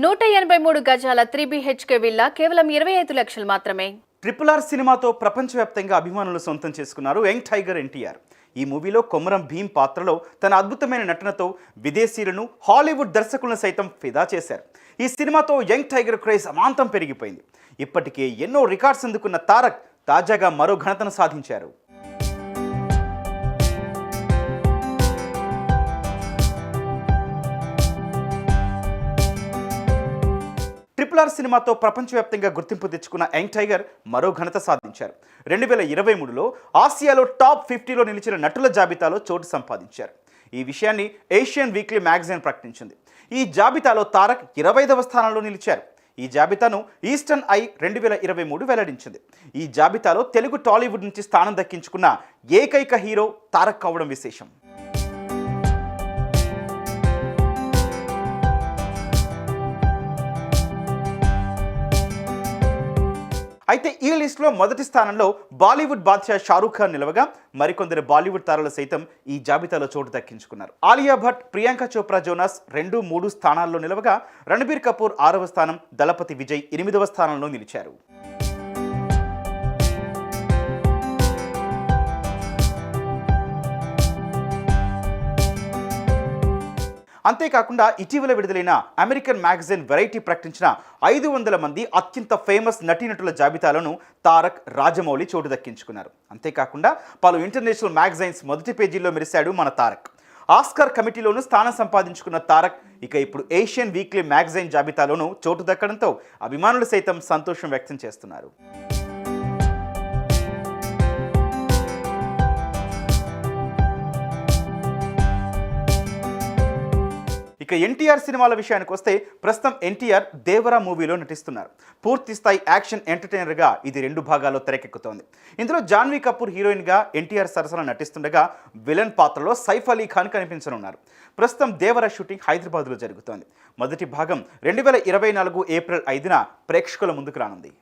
183 గజాల 3 BHK villa కేవలం 25 లక్షలు మాత్రమే. RRR సినిమాతో ప్రపంచవ్యాప్తంగా అభిమానులు సొంతం చేసుకున్నారు యంగ్ టైగర్ ఎన్టీఆర్. ఈ మూవీలో కొమరం భీమ్ పాత్రలో తన అద్భుతమైన నటనతో విదేశీయులను హాలీవుడ్ దర్శకులను సైతం ఫిదా చేశారు. ఈ సినిమాతో యంగ్ టైగర్ క్రేజ్ అమాంతం పెరిగిపోయింది. ఇప్పటికే ఎన్నో రికార్డ్స్ అందుకున్న తారక్ తాజాగా మరో ఘనతను సాధించారు. RRR సినిమాతో ప్రపంచవ్యాప్తంగా గుర్తింపు తెచ్చుకున్న యంగ్ టైగర్ మరో ఘనత సాధించారు. 2023లో ఆసియాలో టాప్ 50లో నిలిచిన నటుల జాబితాలో చోటు సంపాదించారు. ఈ విషయాన్ని ఏషియన్ వీక్లీ మ్యాగజైన్ ప్రకటించింది. ఈ జాబితాలో తారక్ 25వ స్థానంలో నిలిచారు. ఈ జాబితాను ఈస్టర్న్ ఐ 2023 వెల్లడించింది. ఈ జాబితాలో తెలుగు టాలీవుడ్ నుంచి స్థానం దక్కించుకున్న ఏకైక హీరో తారక్ కావడం విశేషం. అయితే ఈ లిస్టులో మొదటి స్థానంలో బాలీవుడ్ బాద్షా షారూఖ్ ఖాన్ నిలవగా మరికొందరు బాలీవుడ్ తారలు సైతం ఈ జాబితాలో చోటు దక్కించుకున్నారు. ఆలియా భట్, ప్రియాంక చోప్రా జోనాస్ 2, 3 స్థానాల్లో నిలవగా రణబీర్ కపూర్ 6వ స్థానం, దళపతి విజయ్ 8వ స్థానంలో నిలిచారు. అంతేకాకుండా ఇటీవల విడుదలైన అమెరికన్ మ్యాగజైన్ వెరైటీ ప్రకటించిన 500 మంది అత్యంత ఫేమస్ నటీనటుల జాబితాలను తారక్, రాజమౌళి చోటు దక్కించుకున్నారు. అంతేకాకుండా పలు ఇంటర్నేషనల్ మ్యాగజైన్స్ మొదటి పేజీల్లో మెరిశాడు మన తారక్. ఆస్కార్ కమిటీలోనూ స్థానం సంపాదించుకున్న తారక్ ఇక ఇప్పుడు ఏషియన్ వీక్లీ మ్యాగజైన్ జాబితాలోనూ చోటు దక్కడంతో అభిమానులు సైతం సంతోషం వ్యక్తం చేస్తున్నారు. ఇక ఎన్టీఆర్ సినిమాల విషయానికి వస్తే ప్రస్తుతం ఎన్టీఆర్ దేవరా మూవీలో నటిస్తున్నారు. పూర్తి స్థాయి యాక్షన్ ఎంటర్టైనర్గా ఇది 2 భాగాల్లో తెరకెక్కుతోంది. ఇందులో జాన్వీ కపూర్ హీరోయిన్గా ఎన్టీఆర్ సరసన నటిస్తుండగా విలన్ పాత్రలో సైఫ్ అలీ ఖాన్ కనిపించనున్నారు. ప్రస్తుతం దేవరా షూటింగ్ హైదరాబాద్లో జరుగుతోంది. మొదటి భాగం 2024 ఏప్రిల్ 5న ప్రేక్షకుల ముందుకు రానుంది.